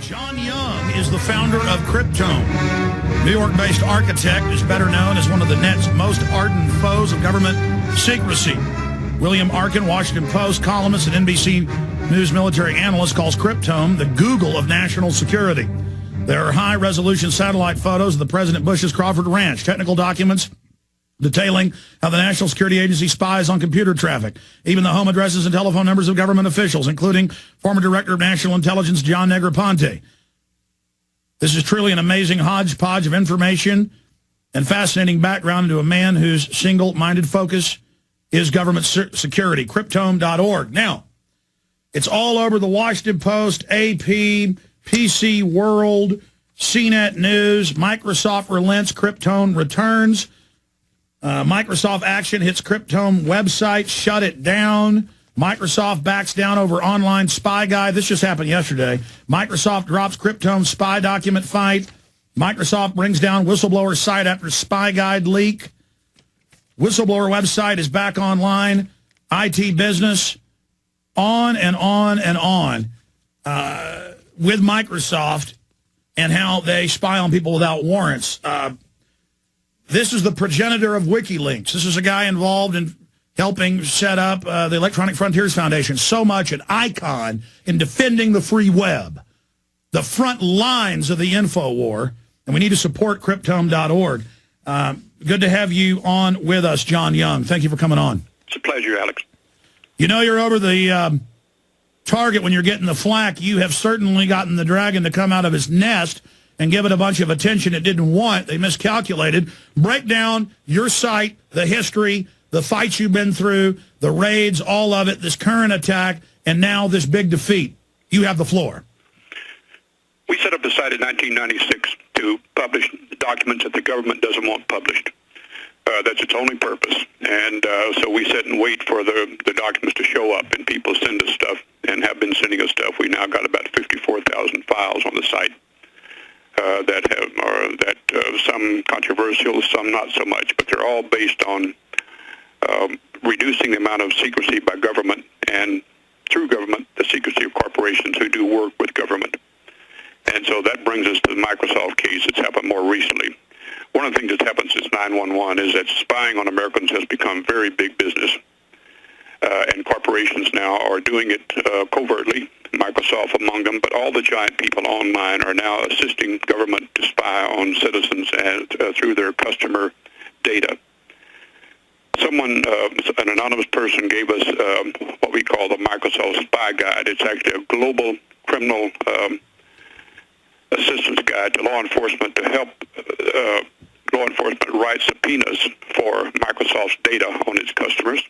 John Young is the founder of Cryptome. New York-based architect is better known as one of the net's most ardent foes of government secrecy. William Arkin, Washington Post columnist and NBC News military analyst, calls Cryptome the Google of national security. There are high-resolution satellite photos of the President Bush's Crawford Ranch, technical documents detailing how the National Security Agency spies on computer traffic, even the home addresses and telephone numbers of government officials, including former Director of National Intelligence John Negroponte. This is truly an amazing hodgepodge of information and fascinating background into a man whose single-minded focus is government security. Cryptome.org. Now, it's all over the Washington Post, AP, PC World, CNET News. Microsoft relents, Cryptome returns. Microsoft action hits Cryptome website, shut it down. Microsoft backs down over online spy guide. This just happened yesterday. Microsoft drops Cryptome spy document fight. Microsoft brings down whistleblower site after spy guide leak. Whistleblower website is back online. IT business, on and on and on with Microsoft and how they spy on people without warrants. This is the progenitor of WikiLeaks. This is a guy involved in helping set up the Electronic Frontiers Foundation, so much an icon in defending the free web, the front lines of the info war, and we need to support Cryptome.org. Good to have you on with us, John Young. Thank you for coming on. It's a pleasure, Alex. You know you're over the target when you're getting the flack. You have certainly gotten the dragon to come out of his nest and give it a bunch of attention it didn't want. They miscalculated. Break down your site, the history, the fights you've been through, the raids, all of it, this current attack, and now this big defeat. You have the floor. We set up the site in 1996 to publish documents that the government doesn't want published. That's its only purpose. And so we sit and wait for the documents to show up, and people send us stuff and have been sending us stuff. We now got about 54,000 files on the site. Some controversial, some not so much, but they're all based on reducing the amount of secrecy by government and through government, the secrecy of corporations who do work with government. And so that brings us to the Microsoft case that's happened more recently. One of the things that's happened since 9/11 is that spying on Americans has become very big business. And corporations now are doing it covertly, Microsoft among them, but all the giant people online are now assisting government to spy on citizens and through their customer data. Someone, an anonymous person, gave us what we call the Microsoft Spy Guide. It's actually a global criminal assistance guide to law enforcement to help law enforcement write subpoenas for Microsoft's data on its customers.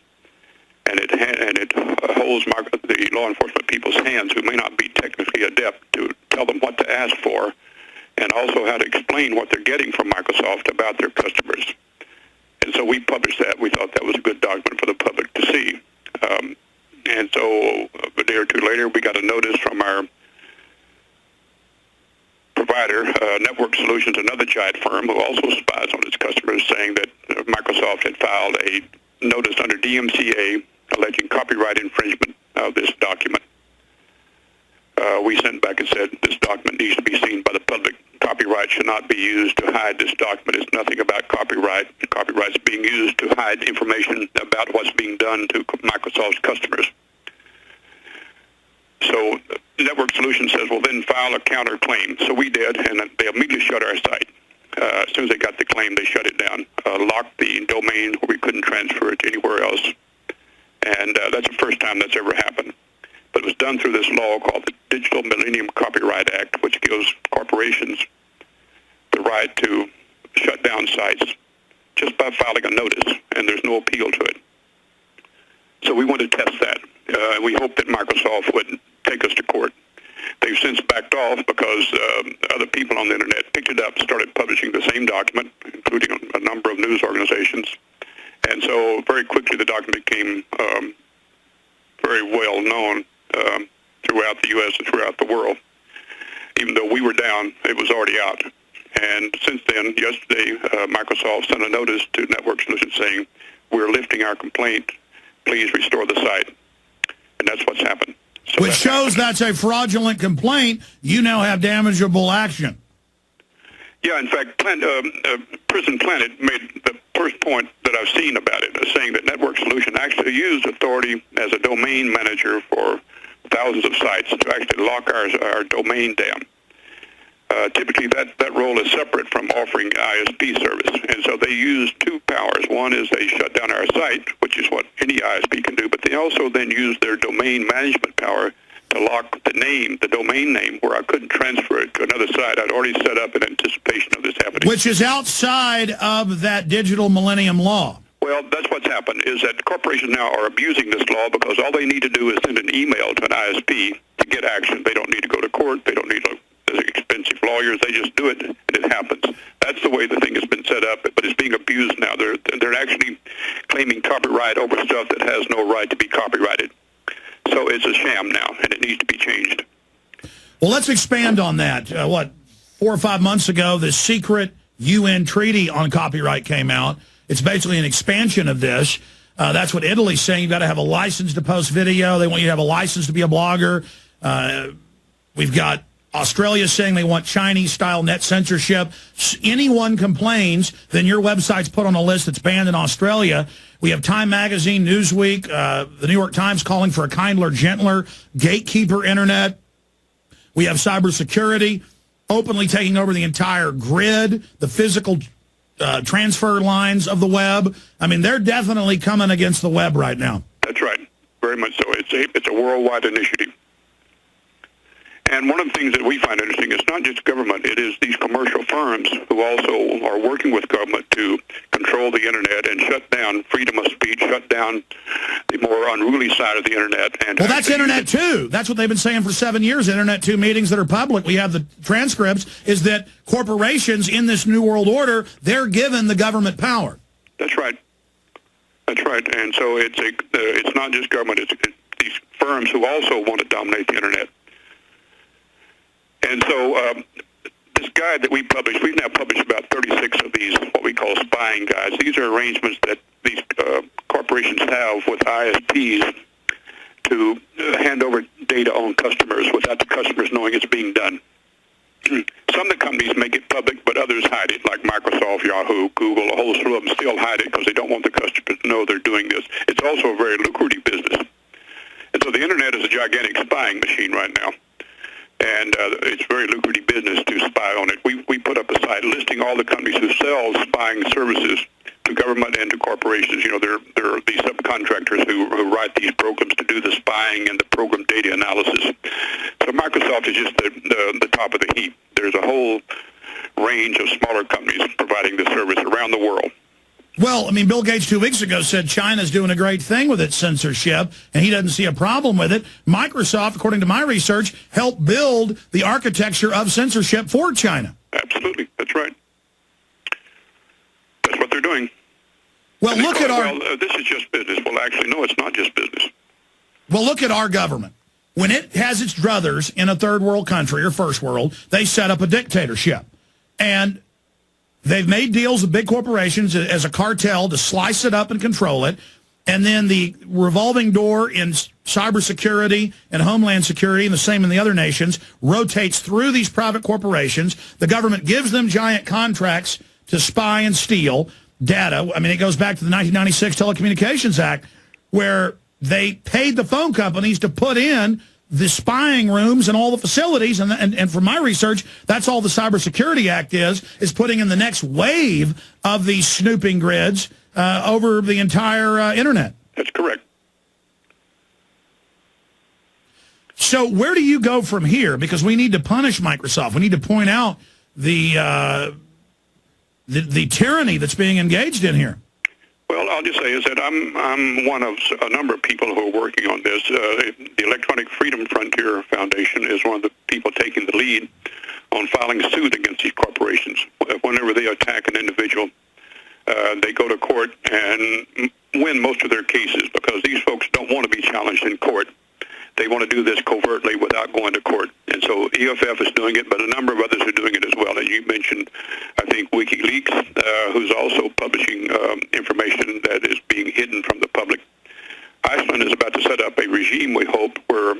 And it holds the law enforcement people's hands who may not be technically adept to tell them what to ask for and also how to explain what they're getting from Microsoft about their customers. And so we published that. We thought that was a good document for the public to see. And so a day or two later, we got a notice from our provider, Network Solutions, another giant firm who also spies on its customers, saying that Microsoft had filed a notice under DMCA alleging copyright infringement of this document. We sent back and said this document needs to be seen by the public. Copyright should not be used to hide this document. It's nothing about copyright. Copyright's being used to hide information about what's being done to Microsoft's customers. So Network Solutions says, well, then file a counterclaim. So we did, and they immediately shut our site. As soon as they got the claim, they shut it down, locked the domain where we couldn't transfer it anywhere else. And that's the first time that's ever happened. But it was done through this law called the Digital Millennium Copyright Act, which gives corporations the right to shut down sites just by filing a notice, and there's no appeal to it. So we wanted to test that. We hoped that Microsoft would take us to court. They've since backed off because other people on the internet picked it up and started publishing the same document, including a number of news organizations. And so very quickly the document became very well known throughout the U.S. and throughout the world. Even though we were down, it was already out. And since then, yesterday, Microsoft sent a notice to Network Solutions saying, we're lifting our complaint. Please restore the site. And that's what's happened. So which shows that's a fraudulent complaint. You now have damageable action. Yeah, in fact, Prison Planet made the first point that I've seen about it, saying that Network Solution actually used authority as a domain manager for thousands of sites to actually lock our domain down. Typically, that role is separate from offering ISP service, and so they use two powers. One is they shut down our site, which is what any ISP can do, but they also then use their domain management power to lock the domain name, where I couldn't transfer it to another site I'd already set up in anticipation of this happening. Which is outside of that digital millennium law. Well, that's what's happened, is that corporations now are abusing this law because all they need to do is send an email to an ISP to get action. They don't need to go to court. They don't need expensive lawyers. They just do it, and it happens. That's the way the thing has been set up, but it's being abused now. They're actually claiming copyright over stuff that has no right to be copyrighted. So it's a sham now, and it needs to be changed. Well, let's expand on that. 4 or 5 months ago, the secret UN treaty on copyright came out. It's basically an expansion of this. That's what Italy's saying. You've got to have a license to post video. They want you to have a license to be a blogger. We've got Australia saying they want Chinese-style net censorship. Anyone complains, then your website's put on a list that's banned in Australia. We have Time Magazine, Newsweek, the New York Times calling for a kindler, gentler, gatekeeper internet. We have cybersecurity openly taking over the entire grid, the physical transfer lines of the web. I mean, they're definitely coming against the web right now. That's right. Very much so. It's a worldwide initiative. And one of the things that we find interesting is not just government, it is these commercial firms who also are working with government to control the internet and shut down freedom of speech, shut down the more unruly side of the internet. And well, that's Internet 2. That's what they've been saying for 7 years. Internet 2 meetings that are public. We have the transcripts, is that corporations in this new world order, they're given the government power. That's right. That's right. And so it's not just government, it's these firms who also want to dominate the internet. And so this guide that we published, we've now published about 36 of these, what we call spying guides. These are arrangements that these corporations have with ISPs to hand over data on customers without the customers knowing it's being done. Some of the companies make it public, but others hide it, like Microsoft, Yahoo, Google, a whole slew of them still hide it because they don't want the customers to know they're doing this. It's also a very lucrative business. And so the internet is a gigantic spying machine right now. And it's very lucrative business to spy on it. We put up a site listing all the companies who sell spying services to government and to corporations. You know, there are these subcontractors who write these programs to do the spying and the program data analysis. So Microsoft is just the top of the heap. There's a whole range of smaller companies providing this service around the world. Well, I mean, Bill Gates 2 weeks ago said China's doing a great thing with its censorship, and he doesn't see a problem with it. Microsoft, according to my research, helped build the architecture of censorship for China. Absolutely. That's right. That's what they're doing. Well, look at our... Well, this is just business. Well, actually, no, it's not just business. Well, look at our government. When it has its druthers in a third world country or first world, they set up a dictatorship. And they've made deals with big corporations as a cartel to slice it up and control it. And then the revolving door in cybersecurity and homeland security, and the same in the other nations, rotates through these private corporations. The government gives them giant contracts to spy and steal data. I mean, it goes back to the 1996 Telecommunications Act, where they paid the phone companies to put in the spying rooms and all the facilities, and from my research, that's all the Cybersecurity Act is putting in the next wave of these snooping grids over the entire internet. That's correct. So where do you go from here? Because we need to punish Microsoft. We need to point out the tyranny that's being engaged in here. Well, I'll just say is that I'm one of a number of people who are working on this. The Electronic Freedom Frontier Foundation is one of the people taking the lead on filing suit against these corporations. Whenever they attack an individual, they go to court and win most of their cases because these folks don't want to be challenged in court. They want to do this covertly without going to court. And so EFF is doing it, but a number of others are doing it as well. And you mentioned, I think, WikiLeaks, who's also publishing information that is being hidden from the public. Iceland is about to set up a regime, we hope, where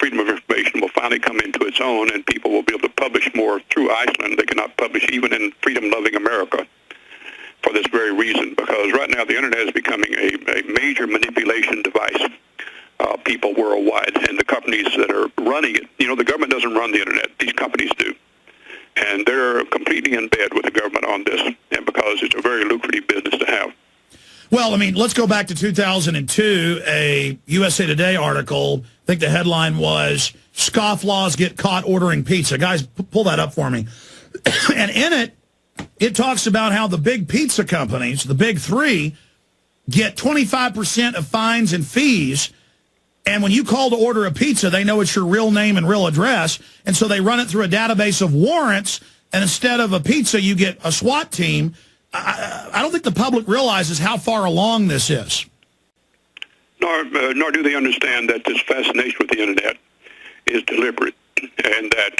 freedom of information will finally come into its own, and people will be able to publish more through Iceland. They cannot publish even in freedom-loving America for this very reason, because right now the Internet is becoming a major manipulation device. People worldwide, and the companies that are running it, you know, the government doesn't run the Internet. These companies do. And they're completely in bed with the government on this, and because it's a very lucrative business to have. Well, I mean, let's go back to 2002, a USA Today article. I think the headline was, "Scofflaws Get Caught Ordering Pizza." Guys, pull that up for me. And in it talks about how the big pizza companies, the big three, get 25% of fines and fees. And when you call to order a pizza, they know it's your real name and real address. And so they run it through a database of warrants. And instead of a pizza, you get a SWAT team. I don't think the public realizes how far along this is. Nor do they understand that this fascination with the Internet is deliberate, and that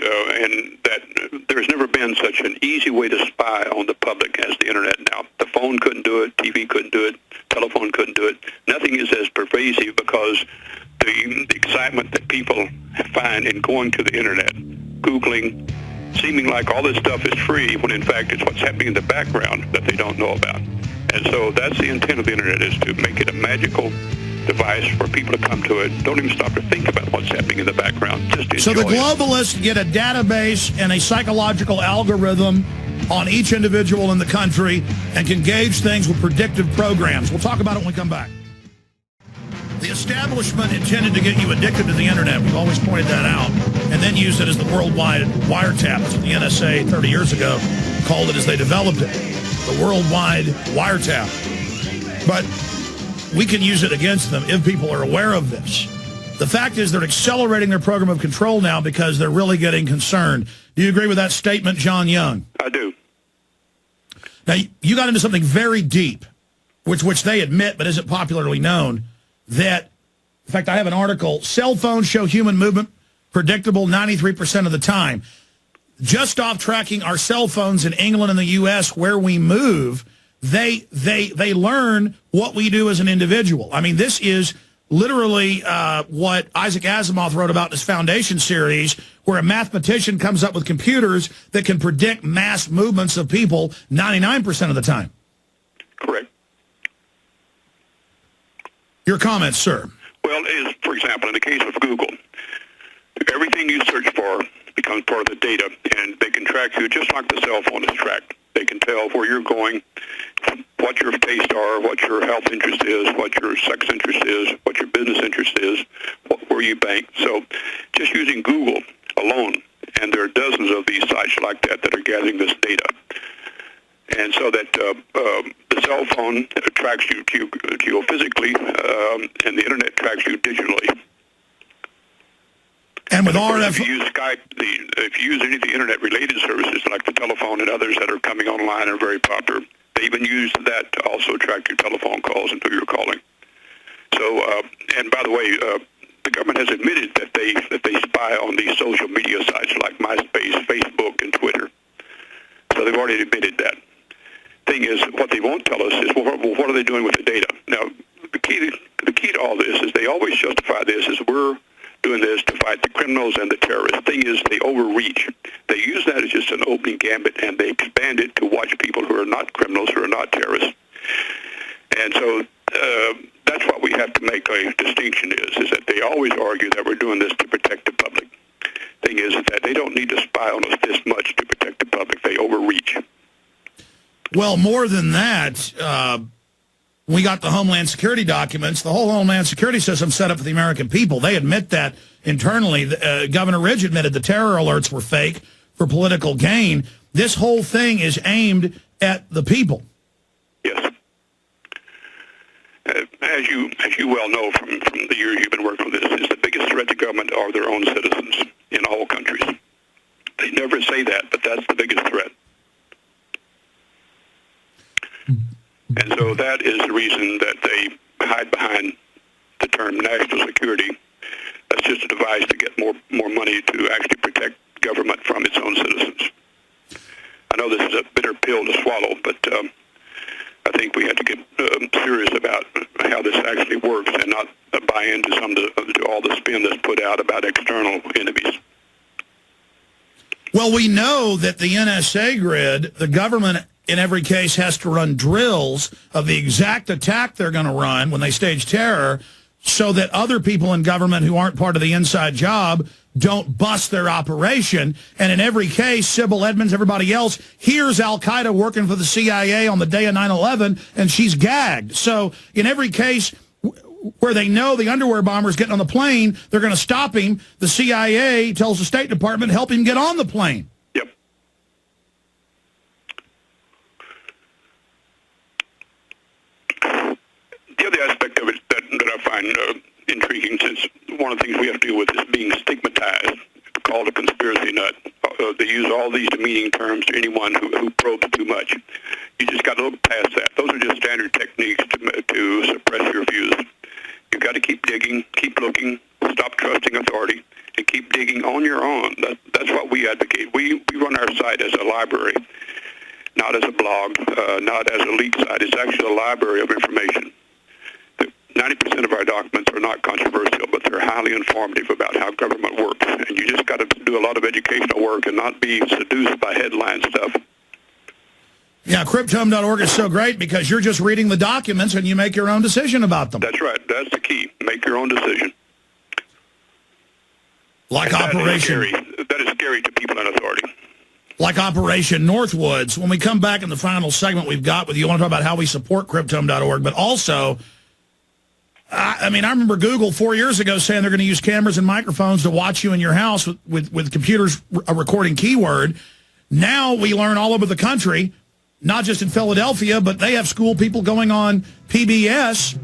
there's never been such an easy way to spy on the public as the Internet now. The phone couldn't do it, TV couldn't do it, telephone couldn't do it. Nothing is as pervasive, because the excitement that people find in going to the Internet, Googling, seeming like all this stuff is free, when in fact it's what's happening in the background that they don't know about. And so that's the intent of the Internet, is to make it a magical device for people to come to it. Don't even stop to think about what's happening in the background. Just enjoy So the globalists get a database and a psychological algorithm on each individual in the country and can gauge things with predictive programs. We'll talk about it when we come back. The establishment intended to get you addicted to the Internet. We've always pointed that out. And then used it as the worldwide wiretap. That's what the NSA 30 years ago called it as they developed it. The worldwide wiretap. But we can use it against them if people are aware of this. The fact is they're accelerating their program of control now because they're really getting concerned. Do you agree with that statement, John Young? I do. Now, you got into something very deep, which they admit but isn't popularly known, that, in fact, I have an article, cell phones show human movement predictable 93% of the time. Just off tracking our cell phones in England and the U.S. where we move, they learn what we do as an individual. I mean, this is literally what Isaac Asimov wrote about in his Foundation series, where a mathematician comes up with computers that can predict mass movements of people 99% of the time. Correct. Your comments, sir. Well, for example, in the case of Google, everything you search for becomes part of the data, and they can track you just like the cell phone is tracked. They can tell where you're going, what your tastes are, what your health interest is, what your sex interest is, what your business interest is, where you bank. So just using Google alone, and there are dozens of these sites like that are gathering this data. And so that the cell phone tracks you geophysically, and the Internet tracks you digitally. And with RF, if you use Skype, if you use any of the Internet-related services like the telephone and others that are coming online and are very popular, they even use that to also track your telephone calls and who you're calling. So, and by the way, the government has admitted that they spy on these social media sites like MySpace, Facebook, and Twitter. So they've already admitted that. Thing is, what they won't tell us is, well, what are they doing with the data? Now, the key to all this is they always justify this as we're doing this to fight the criminals and the terrorists. Thing is, they overreach. They use that as just an opening gambit, and they expand it to watch people who are not criminals, who are not terrorists. And so that's what we have to make a distinction is that they always argue that we're doing this to protect the public. Thing is that they don't need to spy on us this much to protect the public. They overreach. Well, more than that, we got the Homeland Security documents. The whole Homeland Security system set up for the American people. They admit that internally. Governor Ridge admitted the terror alerts were fake for political gain. This whole thing is aimed at the people. Yes. As you well know from the years you've been working on this, is the biggest threat to government are their own citizens in all countries. They never say that, but that's the biggest threat. And so that is the reason that they hide behind the term national security. That's just a device to get more money to actually protect government from its own citizens. I know this is a bitter pill to swallow, but I think we have to get serious about how this actually works and not buy into all the spin that's put out about external enemies. Well, we know that the NSA grid, the government in every case has to run drills of the exact attack they're going to run when they stage terror so that other people in government who aren't part of the inside job don't bust their operation. And in every case, Sybil Edmonds, everybody else, hears al-Qaeda working for the CIA on the day of 9/11, and she's gagged. So in every case where they know the underwear bomber's getting on the plane, they're going to stop him. The CIA tells the State Department, help him get on the plane. Yep. The other aspect of it that I find intriguing, since one of the things we have to deal with is being stigmatized, called a conspiracy nut. They use all these demeaning terms to anyone who probes too much. You just got to look past that. Those are just standard techniques to suppress your views. You've got to keep digging, keep looking, stop trusting authority, and keep digging on your own. That's what we advocate. We run our site as a library, not as a blog, not as a leak site. It's actually a library of information. 90% of our documents are not controversial, but they're highly informative about how government works. And you just got to do a lot of educational work and not be seduced by headline stuff. Yeah, cryptome.org is so great because you're just reading the documents and you make your own decision about them. That's right. That's the key. Make your own decision. Like and Operation... That is scary to people in authority. Like Operation Northwoods. When we come back in the final segment we've got with you, I want to talk about how we support cryptome.org, but also... I mean, I remember Google 4 years ago saying they're going to use cameras and microphones to watch you in your house with computers recording keyword. Now we learn all over the country, not just in Philadelphia, but they have school people going on PBS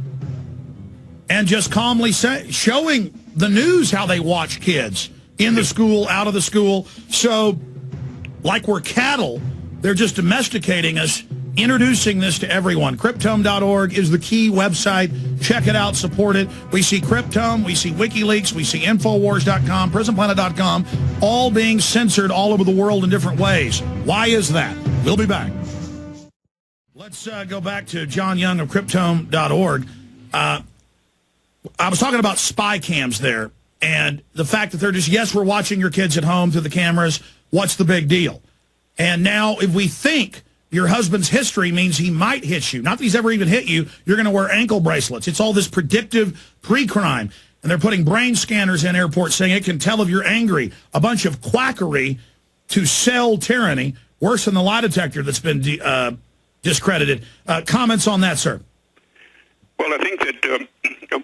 and just calmly showing the news how they watch kids in the school, out of the school. So, like we're cattle, they're just domesticating us, introducing this to everyone. Cryptome.org is the key website. Check it out, support it. We see Cryptome, we see WikiLeaks, we see Infowars.com, PrisonPlanet.com, all being censored all over the world in different ways. Why is that? We'll be back. Let's go back to John Young of Cryptome.org. I was talking about spy cams there, and the fact that they're just, yes, we're watching your kids at home through the cameras. What's the big deal? And now if we think your husband's history means he might hit you, not that he's ever even hit you, you're going to wear ankle bracelets. It's all this predictive pre-crime. And they're putting brain scanners in airports saying it can tell if you're angry. A bunch of quackery to sell tyranny, worse than the lie detector that's been discredited. Comments on that, sir? Well, I think that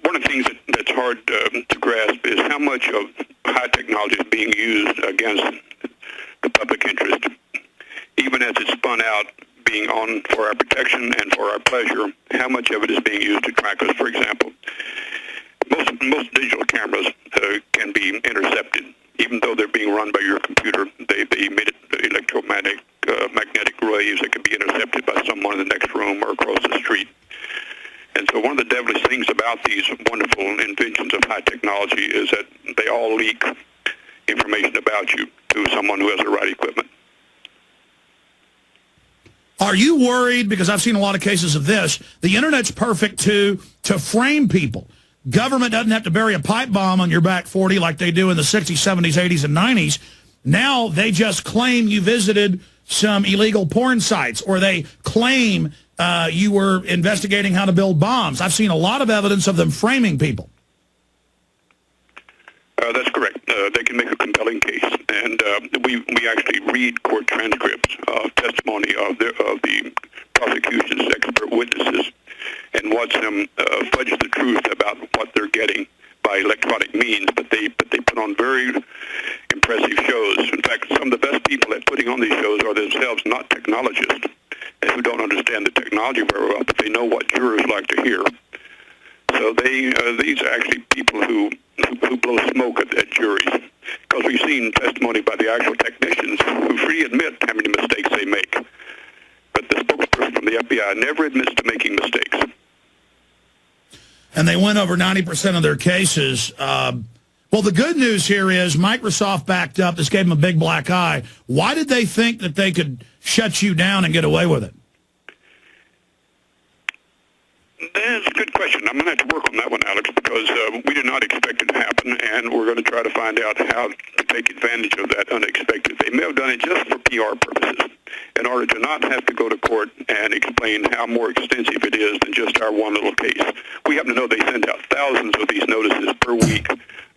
one of the things that's hard to grasp is how much of high technology is being used against the public interest. Even as it's spun out, being on for our protection and for our pleasure, how much of it is being used to track us? For example, most digital cameras can be intercepted, even though they're being run by your computer. They emit electromagnetic magnetic waves that can be intercepted by someone in the next room or across the street. And so one of the devilish things about these wonderful inventions of high technology is that they all leak information about you to someone who has the right equipment. Are you worried, because I've seen a lot of cases of this, the Internet's perfect to frame people. Government doesn't have to bury a pipe bomb on your back 40 like they do in the 60s, 70s, 80s, and 90s. Now they just claim you visited some illegal porn sites, or they claim you were investigating how to build bombs. I've seen a lot of evidence of them framing people. That's correct. They can make a compelling case, and we actually read court transcripts of testimony of the prosecution's expert witnesses and watch them fudge the truth about what they're getting by electronic means. But they put on very impressive shows. In fact, some of the best people at putting on these shows are themselves not technologists who don't understand the technology very well, but they know what jurors like to hear. So these are actually people who blow smoke at juries, because we've seen testimony by the actual technicians who freely admit how many mistakes they make. But the spokesperson from the FBI never admits to making mistakes. And they win over 90% of their cases. Well, the good news here is Microsoft backed up. This gave them a big black eye. Why did they think that they could shut you down and get away with it? That's a good question. I'm going to have to work on that one, Alex, because we did not expect it to happen, and we're going to try to find out how to take advantage of that unexpected. They may have done it just for PR purposes, in order to not have to go to court and explain how more extensive it is than just our one little case. We happen to know they send out thousands of these notices per week,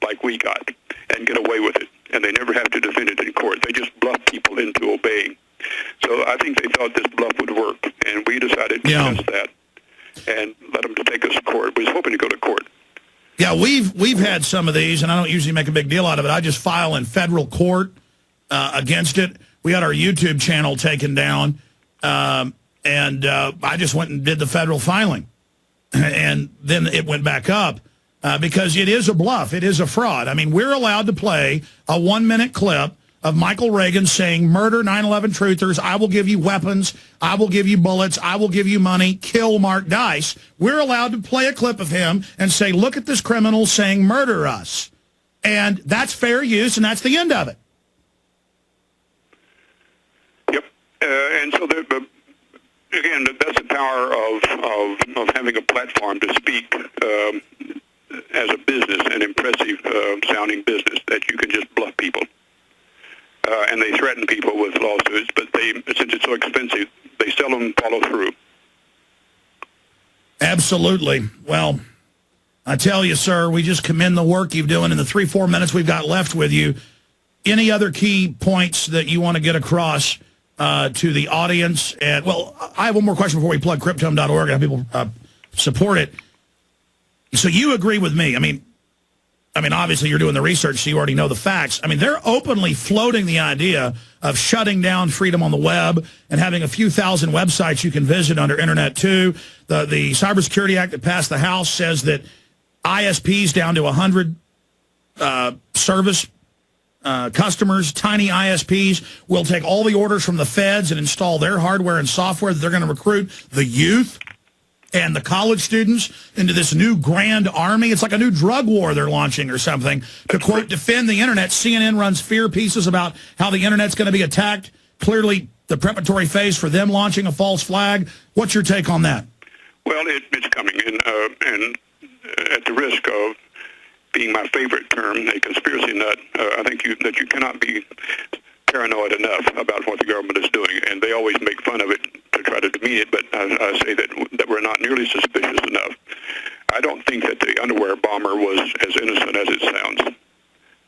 like we got, and get away with it, and they never have to defend it in court. They just bluff people into obeying. So I think they thought this bluff would work, and we decided to test that and let them to take us to court. We was hoping to go to court. Yeah, we've had some of these, and I don't usually make a big deal out of it. I just file in federal court against it. We had our YouTube channel taken down, and I just went and did the federal filing. And then it went back up because it is a bluff. It is a fraud. I mean, we're allowed to play a 1-minute clip of Michael Reagan saying, murder 9/11 truthers, I will give you weapons, I will give you bullets, I will give you money, kill Mark Dice. We're allowed to play a clip of him and say, look at this criminal saying murder us. And that's fair use, and that's the end of it. Yep. And so, again, that's the power of having a platform to speak as a business, an impressive sounding business, that you can just bluff people. And they threaten people with lawsuits, but since it's so expensive, they seldom follow through. Absolutely. Well, I tell you, sir, we just commend the work you're doing in the 3-4 minutes we've got left with you. Any other key points that you want to get across to the audience? And well, I have one more question before we plug Cryptome.org and have people support it. So you agree with me? I mean, obviously you're doing the research, so you already know the facts. I mean, they're openly floating the idea of shutting down freedom on the web and having a few thousand websites you can visit under Internet 2. The Cybersecurity Act that passed the House says that ISPs down to 100 service customers, tiny ISPs, will take all the orders from the feds and install their hardware and software that they're going to recruit the youth and the college students into this new grand army. It's like a new drug war they're launching or something to, quote, defend the Internet. CNN runs fear pieces about how the Internet's going to be attacked. Clearly the preparatory phase for them launching a false flag. What's your take on that? Well, it's coming, and at the risk of being my favorite term, a conspiracy nut, I think that you cannot be paranoid enough about what the government is doing, and they always make fun of it to try to demean it, but I say that we're not nearly suspicious enough. I don't think that the underwear bomber was as innocent as it sounds,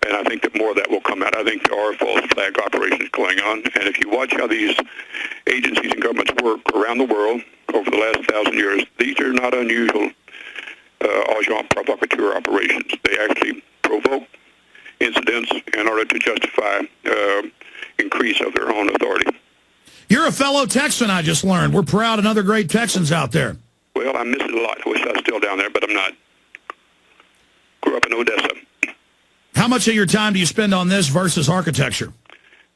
and I think that more of that will come out. I think there are false flag operations going on, and if you watch how these agencies and governments work around the world over the last 1,000 years, these are not unusual agent provocateur operations. They actually provoke incidents in order to justify increase of their own authority. You're a fellow Texan, I just learned. We're proud of other great Texans out there. Well, I miss it a lot. I wish I was still down there, but I'm not. Grew up in Odessa. How much of your time do you spend on this versus architecture?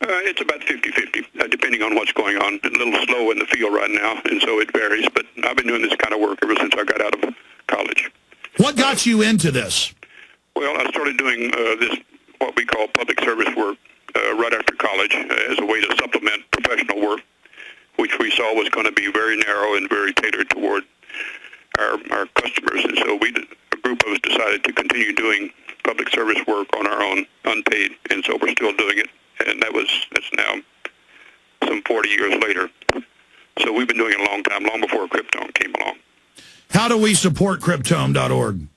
It's about 50-50, depending on what's going on. A little slow in the field right now, and so it varies, but I've been doing this kind of work ever since I got out of college. What got you into this? Well, I started doing this, what we call public service work, right after college as a way to supplement professional work, which we saw was going to be very narrow and very tailored toward our customers. And so a group of us decided to continue doing public service work on our own, unpaid, and so we're still doing it. And that's now some 40 years later. So we've been doing it a long time, long before Cryptome came along. How do we support Cryptome.org?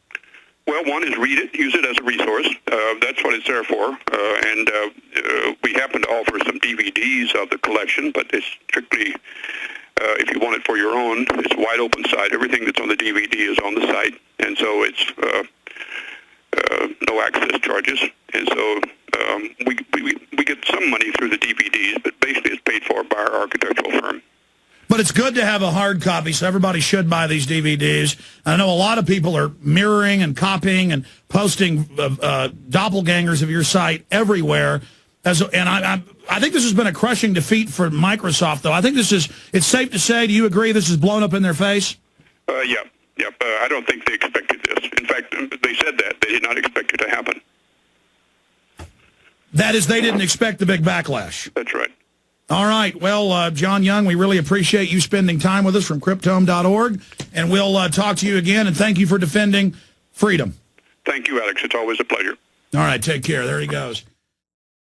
Well, one is read it, use it as a resource. That's what it's there for. And we happen to offer some DVDs of the collection, but it's strictly, if you want it for your own, it's a wide open site. Everything that's on the DVD is on the site, and so it's no access charges. And so we get some money through the DVDs, but basically it's paid for by our architectural firm. But it's good to have a hard copy, so everybody should buy these DVDs. I know a lot of people are mirroring and copying and posting doppelgangers of your site everywhere. And I think this has been a crushing defeat for Microsoft, though. I think it's safe to say, do you agree this is blown up in their face? Yeah. I don't think they expected this. In fact, they said that. They did not expect it to happen. That is, they didn't expect the big backlash. That's right. All right. Well, John Young, we really appreciate you spending time with us from cryptome.org, and we'll talk to you again, and thank you for defending freedom. Thank you, Alex. It's always a pleasure. All right. Take care. There he goes.